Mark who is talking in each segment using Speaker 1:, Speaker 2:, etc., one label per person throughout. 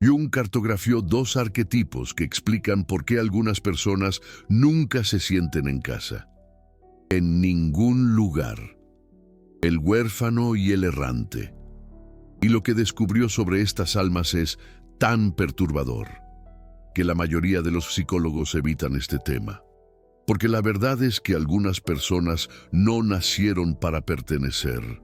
Speaker 1: Jung cartografió dos arquetipos que explican por qué algunas personas nunca se sienten en casa. En ningún lugar. El huérfano y el errante. Y lo que descubrió sobre estas almas es tan perturbador que la mayoría de los psicólogos evitan este tema. Porque la verdad es que algunas personas no nacieron para pertenecer.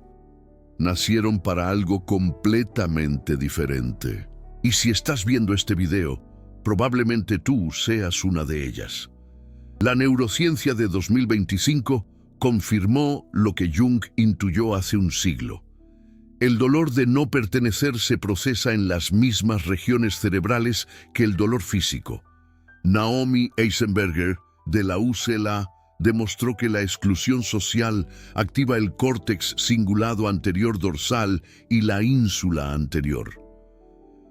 Speaker 1: Nacieron para algo completamente diferente. Y si estás viendo este video, probablemente tú seas una de ellas. La neurociencia de 2025 confirmó lo que Jung intuyó hace un siglo. El dolor de no pertenecer se procesa en las mismas regiones cerebrales que el dolor físico. Naomi Eisenberger, de la UCLA, demostró que la exclusión social activa el córtex cingulado anterior dorsal y la ínsula anterior.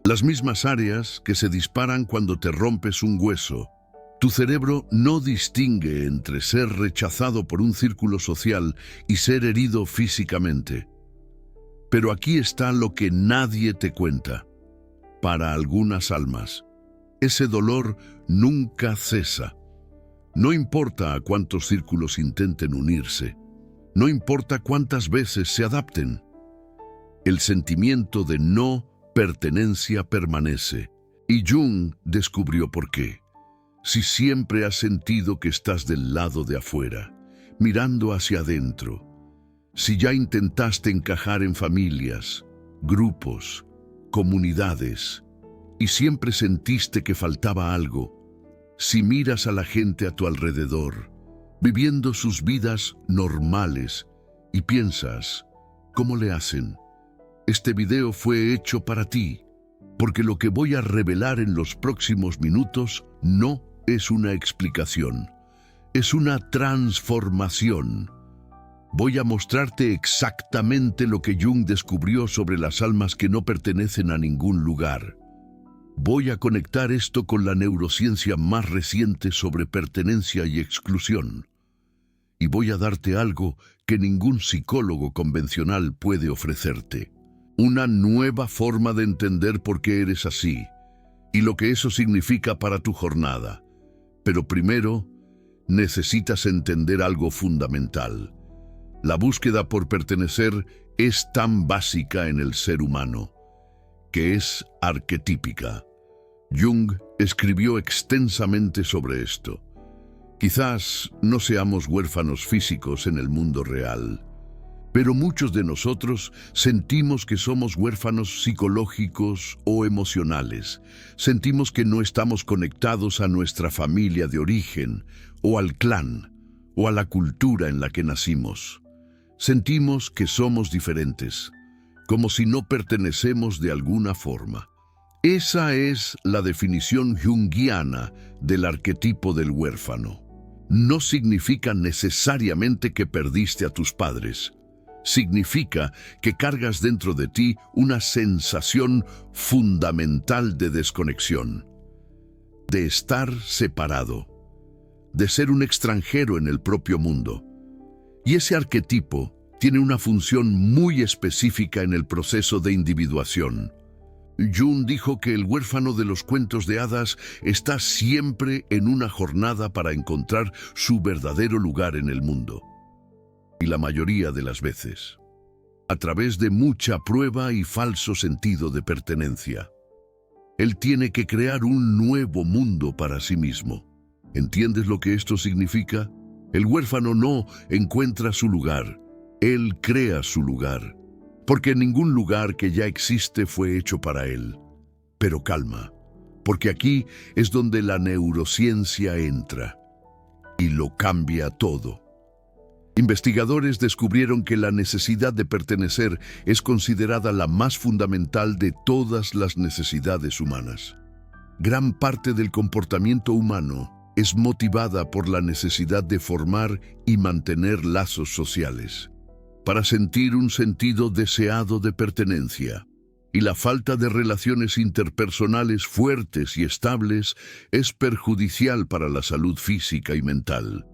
Speaker 1: Las mismas áreas que se disparan cuando te rompes un hueso. Tu cerebro no distingue entre ser rechazado por un círculo social y ser herido físicamente. Pero aquí está lo que nadie te cuenta. Para algunas almas, ese dolor nunca cesa. No importa a cuántos círculos intenten unirse, no importa cuántas veces se adapten. El sentimiento de no pertenencia permanece, y Jung descubrió por qué. Si siempre has sentido que estás del lado de afuera, mirando hacia adentro, si ya intentaste encajar en familias, grupos, comunidades, y siempre sentiste que faltaba algo, si miras a la gente a tu alrededor, viviendo sus vidas normales, y piensas, ¿cómo le hacen? Este video fue hecho para ti, porque lo que voy a revelar en los próximos minutos no es una explicación, es una transformación. Voy a mostrarte exactamente lo que Jung descubrió sobre las almas que no pertenecen a ningún lugar. Voy a conectar esto con la neurociencia más reciente sobre pertenencia y exclusión. Y voy a darte algo que ningún psicólogo convencional puede ofrecerte. Una nueva forma de entender por qué eres así y lo que eso significa para tu jornada. Pero primero, necesitas entender algo fundamental. La búsqueda por pertenecer es tan básica en el ser humano, que es arquetípica. Jung escribió extensamente sobre esto. Quizás no seamos huérfanos físicos en el mundo real, pero muchos de nosotros sentimos que somos huérfanos psicológicos o emocionales. Sentimos que no estamos conectados a nuestra familia de origen, o al clan, o a la cultura en la que nacimos. Sentimos que somos diferentes, como si no pertenecemos de alguna forma. Esa es la definición junguiana del arquetipo del huérfano. No significa necesariamente que perdiste a tus padres. Significa que cargas dentro de ti una sensación fundamental de desconexión, de estar separado, de ser un extranjero en el propio mundo. Y ese arquetipo tiene una función muy específica en el proceso de individuación. Jung dijo que el huérfano de los cuentos de hadas está siempre en una jornada para encontrar su verdadero lugar en el mundo. Y la mayoría de las veces, a través de mucha prueba y falso sentido de pertenencia. Él tiene que crear un nuevo mundo para sí mismo. ¿Entiendes lo que esto significa? El huérfano no encuentra su lugar, él crea su lugar. Porque ningún lugar que ya existe fue hecho para él. Pero calma, porque aquí es donde la neurociencia entra y lo cambia todo. Investigadores descubrieron que la necesidad de pertenecer es considerada la más fundamental de todas las necesidades humanas. Gran parte del comportamiento humano es motivada por la necesidad de formar y mantener lazos sociales, para sentir un sentido deseado de pertenencia. Y la falta de relaciones interpersonales fuertes y estables es perjudicial para la salud física y mental.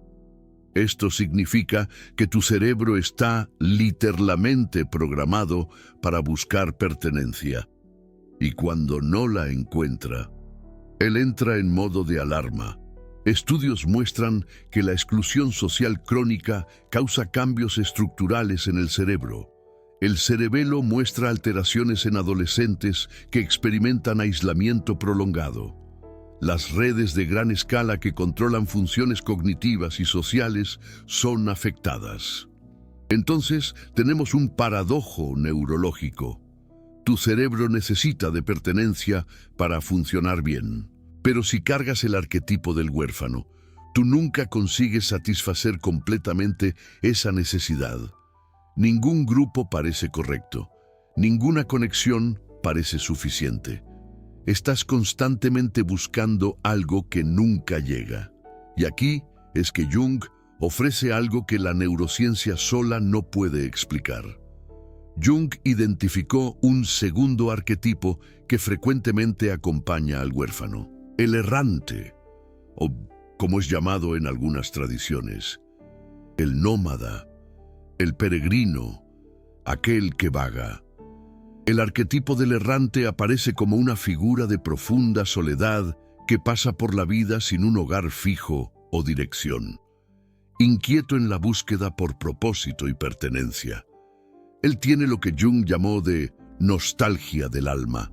Speaker 1: Esto significa que tu cerebro está literalmente programado para buscar pertenencia. y cuando no la encuentra, él entra en modo de alarma. Estudios muestran que la exclusión social crónica causa cambios estructurales en el cerebro. El cerebelo muestra alteraciones en adolescentes que experimentan aislamiento prolongado. Las redes de gran escala que controlan funciones cognitivas y sociales son afectadas. Entonces, tenemos un paradojo neurológico. Tu cerebro necesita de pertenencia para funcionar bien. Pero si cargas el arquetipo del huérfano, tú nunca consigues satisfacer completamente esa necesidad. Ningún grupo parece correcto. Ninguna conexión parece suficiente. Estás constantemente buscando algo que nunca llega. Y aquí es que Jung ofrece algo que la neurociencia sola no puede explicar. Jung identificó un segundo arquetipo que frecuentemente acompaña al huérfano: el errante, o como es llamado en algunas tradiciones, el nómada, el peregrino, aquel que vaga. El arquetipo del errante aparece como una figura de profunda soledad que pasa por la vida sin un hogar fijo o dirección, inquieto en la búsqueda por propósito y pertenencia. Él tiene lo que Jung llamó de nostalgia del alma,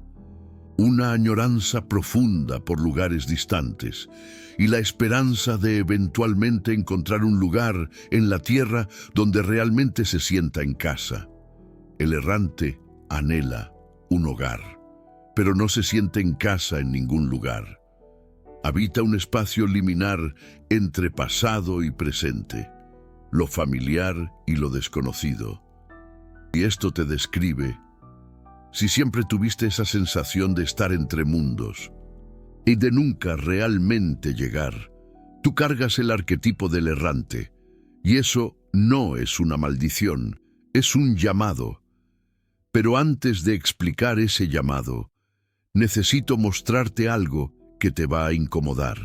Speaker 1: una añoranza profunda por lugares distantes y la esperanza de eventualmente encontrar un lugar en la tierra donde realmente se sienta en casa. El errante anhela un hogar, pero no se siente en casa en ningún lugar. Habita un espacio liminar entre pasado y presente, lo familiar y lo desconocido. Y esto te describe. Si siempre tuviste esa sensación de estar entre mundos y de nunca realmente llegar, tú cargas el arquetipo del errante, y eso no es una maldición, es un llamado. Pero antes de explicar ese llamado, necesito mostrarte algo que te va a incomodar.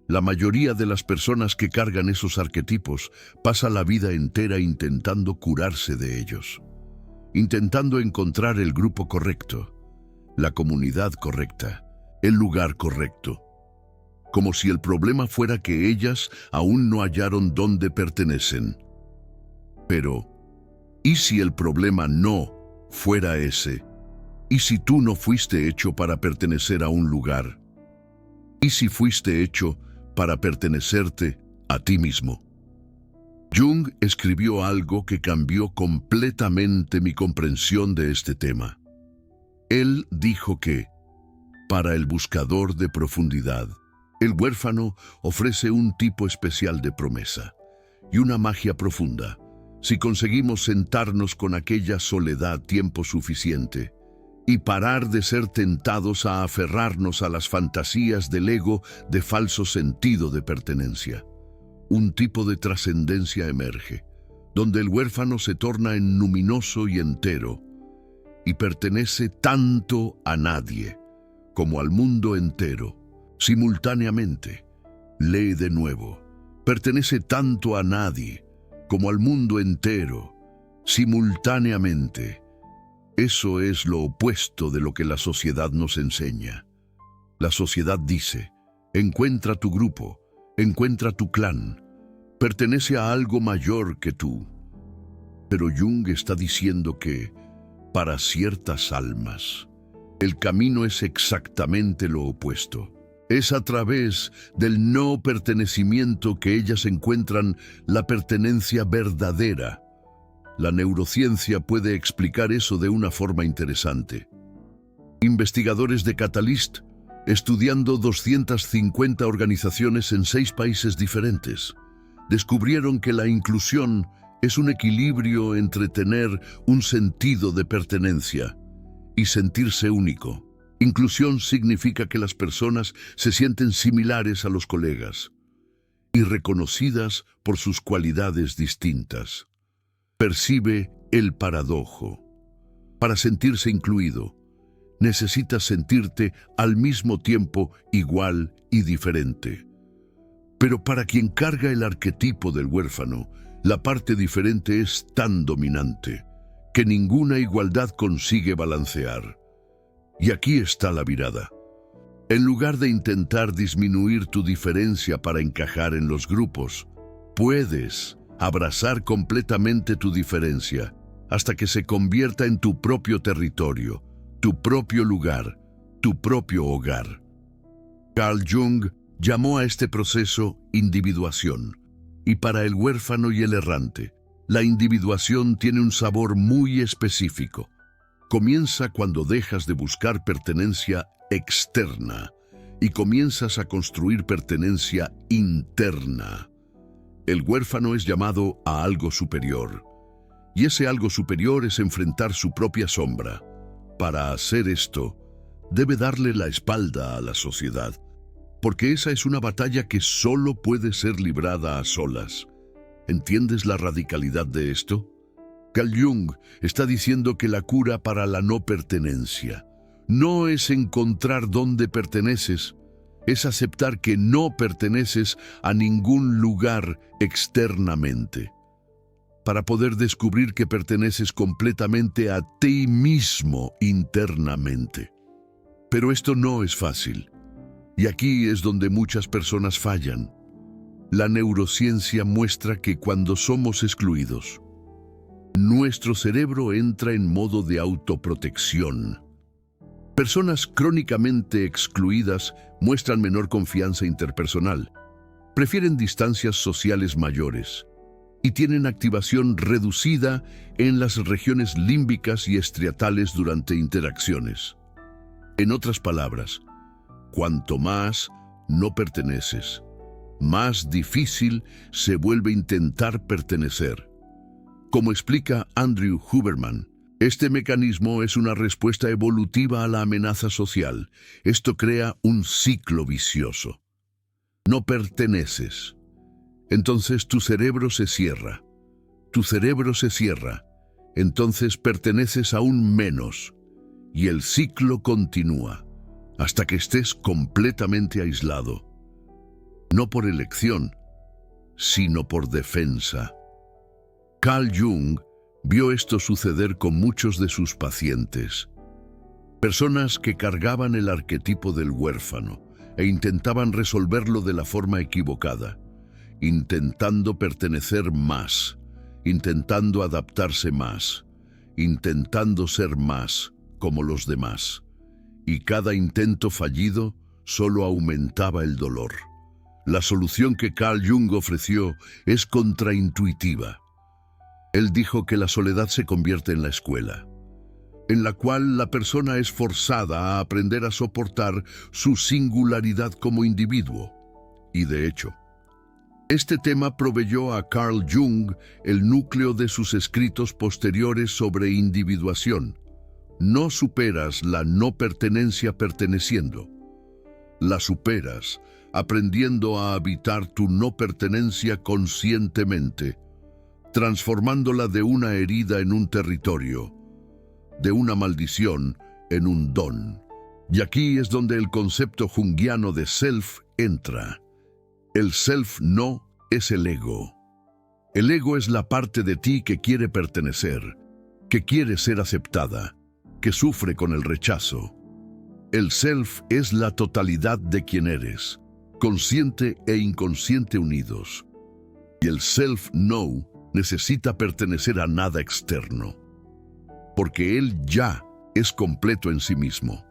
Speaker 1: La mayoría de las personas que cargan esos arquetipos pasa la vida entera intentando curarse de ellos, intentando encontrar el grupo correcto, la comunidad correcta, el lugar correcto, como si el problema fuera que ellas aún no hallaron dónde pertenecen. Pero, ¿y si el problema no fuera ese? ¿Y si tú no fuiste hecho para pertenecer a un lugar? ¿Y si fuiste hecho para pertenecerte a ti mismo? Jung escribió algo que cambió completamente mi comprensión de este tema. Él dijo que, para el buscador de profundidad, el huérfano ofrece un tipo especial de promesa y una magia profunda. Si conseguimos sentarnos con aquella soledad tiempo suficiente y parar de ser tentados a aferrarnos a las fantasías del ego de falso sentido de pertenencia, un tipo de trascendencia emerge, donde el huérfano se torna en luminoso y entero, y pertenece tanto a nadie como al mundo entero, simultáneamente. Lee de nuevo: pertenece tanto a nadie como al mundo entero, simultáneamente. Eso es lo opuesto de lo que la sociedad nos enseña. La sociedad dice: encuentra tu grupo, encuentra tu clan, pertenece a algo mayor que tú. Pero Jung está diciendo que, para ciertas almas, el camino es exactamente lo opuesto. Es a través del no pertenecimiento que ellas encuentran la pertenencia verdadera. La neurociencia puede explicar eso de una forma interesante. Investigadores de Catalyst, estudiando 250 organizaciones en 6 países diferentes, descubrieron que la inclusión es un equilibrio entre tener un sentido de pertenencia y sentirse único. Inclusión significa que las personas se sienten similares a los colegas y reconocidas por sus cualidades distintas. Percibe el paradojo. Para sentirse incluido, necesitas sentirte al mismo tiempo igual y diferente. Pero para quien carga el arquetipo del huérfano, la parte diferente es tan dominante que ninguna igualdad consigue balancear. Y aquí está la virada. En lugar de intentar disminuir tu diferencia para encajar en los grupos, puedes abrazar completamente tu diferencia hasta que se convierta en tu propio territorio, tu propio lugar, tu propio hogar. Carl Jung llamó a este proceso individuación, y para el huérfano y el errante, la individuación tiene un sabor muy específico. Comienza cuando dejas de buscar pertenencia externa y comienzas a construir pertenencia interna. El huérfano es llamado a algo superior, y ese algo superior es enfrentar su propia sombra. Para hacer esto, debe darle la espalda a la sociedad, porque esa es una batalla que solo puede ser librada a solas. ¿Entiendes la radicalidad de esto? Carl Jung está diciendo que la cura para la no pertenencia no es encontrar dónde perteneces, es aceptar que no perteneces a ningún lugar externamente, para poder descubrir que perteneces completamente a ti mismo internamente. Pero esto no es fácil, y aquí es donde muchas personas fallan. La neurociencia muestra que cuando somos excluidos, nuestro cerebro entra en modo de autoprotección. Personas crónicamente excluidas muestran menor confianza interpersonal, prefieren distancias sociales mayores y tienen activación reducida en las regiones límbicas y estriatales durante interacciones. En otras palabras, cuanto más no perteneces, más difícil se vuelve intentar pertenecer. Como explica Andrew Huberman, este mecanismo es una respuesta evolutiva a la amenaza social. Esto crea un ciclo vicioso. No perteneces. Entonces tu cerebro se cierra. Tu cerebro se cierra. Entonces perteneces aún menos. Y el ciclo continúa hasta que estés completamente aislado. No por elección, sino por defensa. Carl Jung vio esto suceder con muchos de sus pacientes. Personas que cargaban el arquetipo del huérfano e intentaban resolverlo de la forma equivocada, intentando pertenecer más, intentando adaptarse más, intentando ser más como los demás. Y cada intento fallido solo aumentaba el dolor. La solución que Carl Jung ofreció es contraintuitiva. Él dijo que la soledad se convierte en la escuela, en la cual la persona es forzada a aprender a soportar su singularidad como individuo. Y de hecho, este tema proveyó a Carl Jung el núcleo de sus escritos posteriores sobre individuación. No superas la no pertenencia perteneciendo. La superas aprendiendo a habitar tu no pertenencia conscientemente, transformándola de una herida en un territorio, de una maldición en un don. Y aquí es donde el concepto junguiano de self entra. El self no es el ego. El ego es la parte de ti que quiere pertenecer, que quiere ser aceptada, que sufre con el rechazo. El self es la totalidad de quien eres, consciente e inconsciente unidos. Y el self-no necesita pertenecer a nada externo, porque él ya es completo en sí mismo.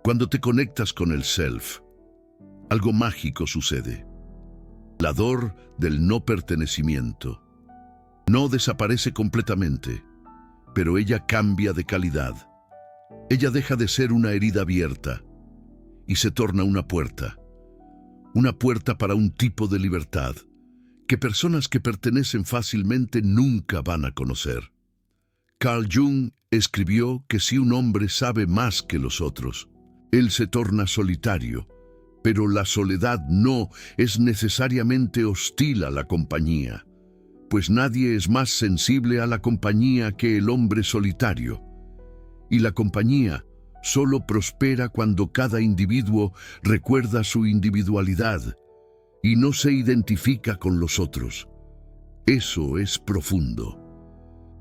Speaker 1: Cuando te conectas con el self, algo mágico sucede. La dor del no pertenecimiento no desaparece completamente, pero ella cambia de calidad. Ella deja de ser una herida abierta y se torna una puerta para un tipo de libertad que personas que pertenecen fácilmente nunca van a conocer. Carl Jung escribió que si un hombre sabe más que los otros, él se torna solitario, pero la soledad no es necesariamente hostil a la compañía, pues nadie es más sensible a la compañía que el hombre solitario. Y la compañía solo prospera cuando cada individuo recuerda su individualidad y no se identifica con los otros. Eso es profundo.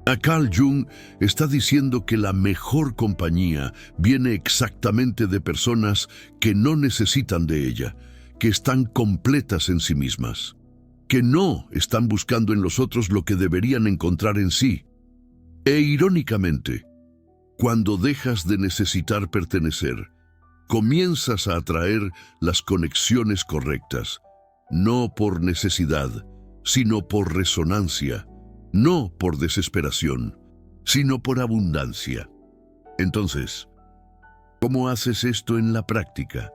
Speaker 1: A Carl Jung está diciendo que la mejor compañía viene exactamente de personas que no necesitan de ella, que están completas en sí mismas, que no están buscando en los otros lo que deberían encontrar en sí. E irónicamente, cuando dejas de necesitar pertenecer, comienzas a atraer las conexiones correctas, no por necesidad, sino por resonancia, no por desesperación, sino por abundancia. Entonces, ¿cómo haces esto en la práctica?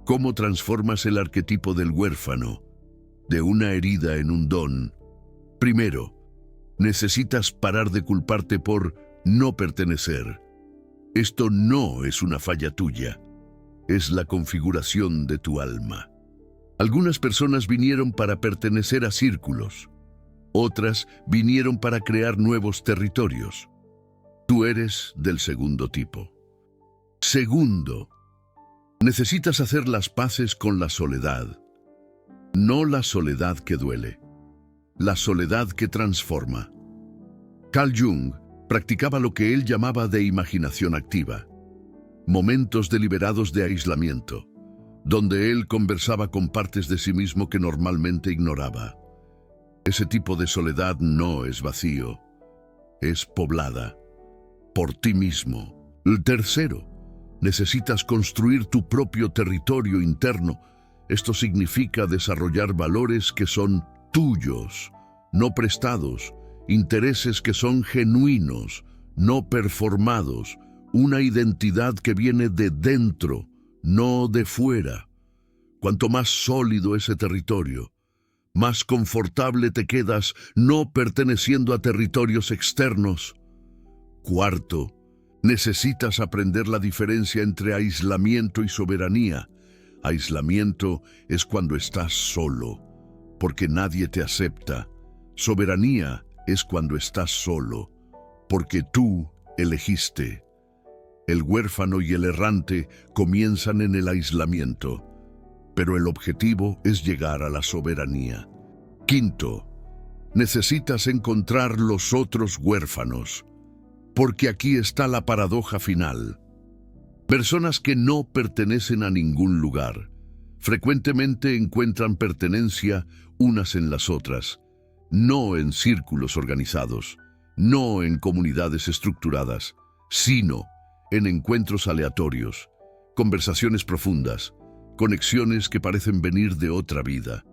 Speaker 1: ¿Cómo transformas el arquetipo del huérfano, de una herida en un don? Primero, necesitas parar de culparte por no pertenecer. Esto no es una falla tuya, es la configuración de tu alma. Algunas personas vinieron para pertenecer a círculos, otras vinieron para crear nuevos territorios. Tú eres del segundo tipo. Segundo, necesitas hacer las paces con la soledad. No la soledad que duele, la soledad que transforma. Carl Jung practicaba lo que él llamaba de imaginación activa, momentos deliberados de aislamiento, donde él conversaba con partes de sí mismo que normalmente ignoraba. Ese tipo de soledad no es vacío, es poblada por ti mismo. El tercero, necesitas construir tu propio territorio interno. Esto significa desarrollar valores que son tuyos, no prestados, intereses que son genuinos, no performados, una identidad que viene de dentro, no de fuera. Cuanto más sólido ese territorio, más confortable te quedas no perteneciendo a territorios externos. Cuarto, necesitas aprender la diferencia entre aislamiento y soberanía. Aislamiento es cuando estás solo, porque nadie te acepta. Soberanía es cuando estás solo, porque tú elegiste. El huérfano y el errante comienzan en el aislamiento, pero el objetivo es llegar a la soberanía. Quinto, necesitas encontrar los otros huérfanos, porque aquí está la paradoja final. Personas que no pertenecen a ningún lugar frecuentemente encuentran pertenencia unas en las otras, no en círculos organizados, no en comunidades estructuradas, sino en encuentros aleatorios, conversaciones profundas, conexiones que parecen venir de otra vida.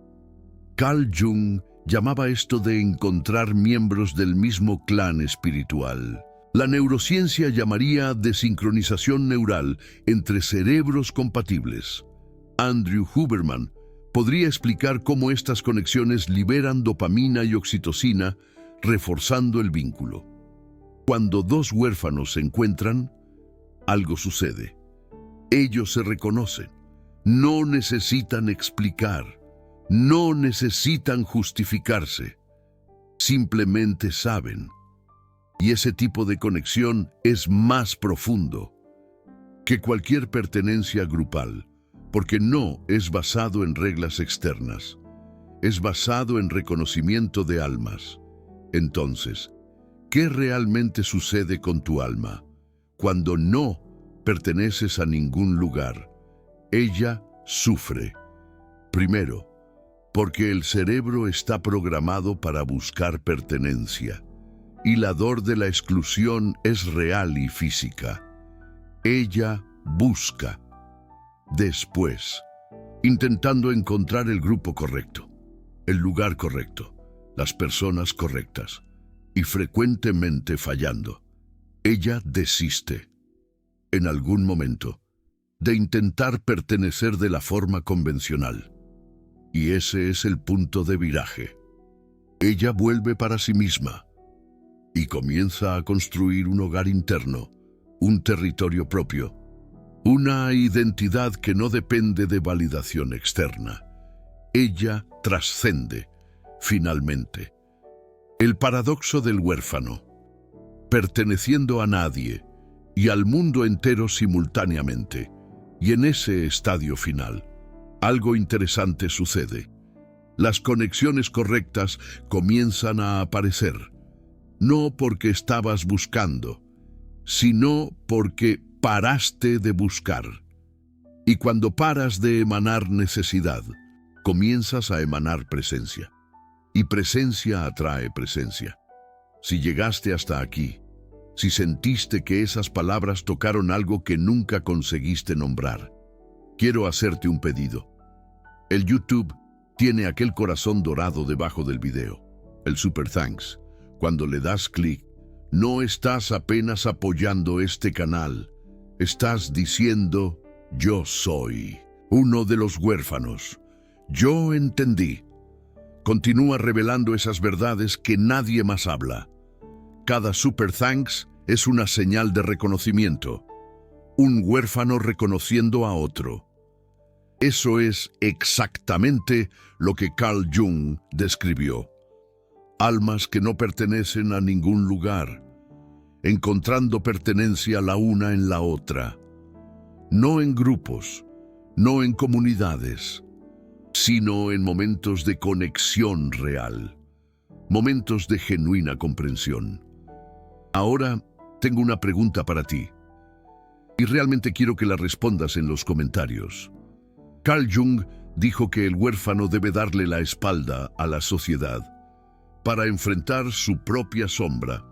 Speaker 1: Carl Jung llamaba esto de encontrar miembros del mismo clan espiritual. La neurociencia llamaría de sincronización neural entre cerebros compatibles. Andrew Huberman podría explicar cómo estas conexiones liberan dopamina y oxitocina, reforzando el vínculo. Cuando dos huérfanos se encuentran, algo sucede. Ellos se reconocen, no necesitan explicar, no necesitan justificarse, simplemente saben. Y ese tipo de conexión es más profundo que cualquier pertenencia grupal, porque no es basado en reglas externas, es basado en reconocimiento de almas. Entonces, ¿qué realmente sucede con tu alma cuando no perteneces a ningún lugar? Ella sufre. Primero, porque el cerebro está programado para buscar pertenencia, y la dor de la exclusión es real y física. Ella busca. Después, intentando encontrar el grupo correcto, el lugar correcto, las personas correctas, y frecuentemente fallando, ella desiste, en algún momento, de intentar pertenecer de la forma convencional. Y ese es el punto de viraje. Ella vuelve para sí misma y comienza a construir un hogar interno, un territorio propio, una identidad que no depende de validación externa. Ella trascende, finalmente. El paradoxo del huérfano, perteneciendo a nadie y al mundo entero simultáneamente, y en ese estadio final, algo interesante sucede. Las conexiones correctas comienzan a aparecer. no porque estabas buscando, sino porque paraste de buscar. Y cuando paras de emanar necesidad, comienzas a emanar presencia. Y presencia atrae presencia. Si llegaste hasta aquí, si sentiste que esas palabras tocaron algo que nunca conseguiste nombrar, quiero hacerte un pedido. El YouTube tiene aquel corazón dorado debajo del video, el Super Thanks. Cuando le das clic, no estás apenas apoyando este canal, estás diciendo: yo soy uno de los huérfanos. Yo entendí. Continúa revelando esas verdades que nadie más habla. Cada Super Thanks es una señal de reconocimiento. Un huérfano reconociendo a otro. Eso es exactamente lo que Carl Jung describió. Almas que no pertenecen a ningún lugar, encontrando pertenencia la una en la otra. No en grupos, no en comunidades, sino en momentos de conexión real, momentos de genuina comprensión. Ahora tengo una pregunta para ti, y realmente quiero que la respondas en los comentarios. Carl Jung dijo que el huérfano debe darle la espalda a la sociedad para enfrentar su propia sombra.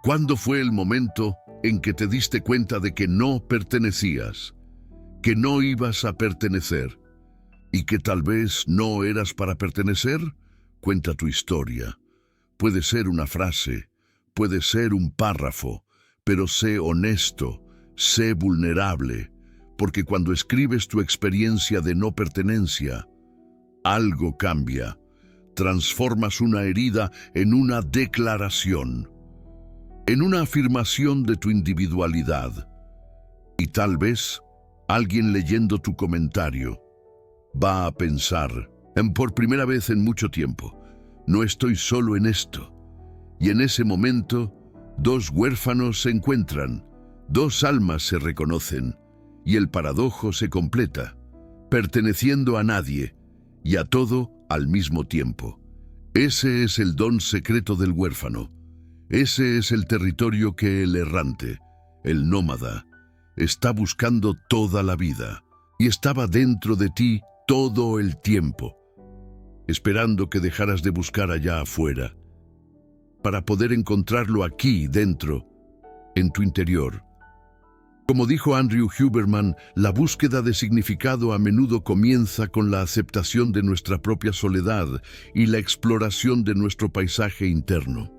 Speaker 1: ¿Cuándo fue el momento en que te diste cuenta de que no pertenecías, que no ibas a pertenecer y que tal vez no eras para pertenecer? Cuenta tu historia. Puede ser una frase, puede ser un párrafo, pero sé honesto, sé vulnerable, porque cuando escribes tu experiencia de no pertenencia, algo cambia. Transformas una herida en una declaración, en una afirmación de tu individualidad. Y tal vez alguien leyendo tu comentario va a pensar, por primera vez en mucho tiempo, no estoy solo en esto. Y en ese momento, dos huérfanos se encuentran, dos almas se reconocen, y el paradojo se completa, perteneciendo a nadie y a todo al mismo tiempo. Ese es el don secreto del huérfano. Ese es el territorio que el errante, el nómada, está buscando toda la vida y estaba dentro de ti todo el tiempo, esperando que dejaras de buscar allá afuera para poder encontrarlo aquí dentro, en tu interior. Como dijo Andrew Huberman, la búsqueda de significado a menudo comienza con la aceptación de nuestra propia soledad y la exploración de nuestro paisaje interno.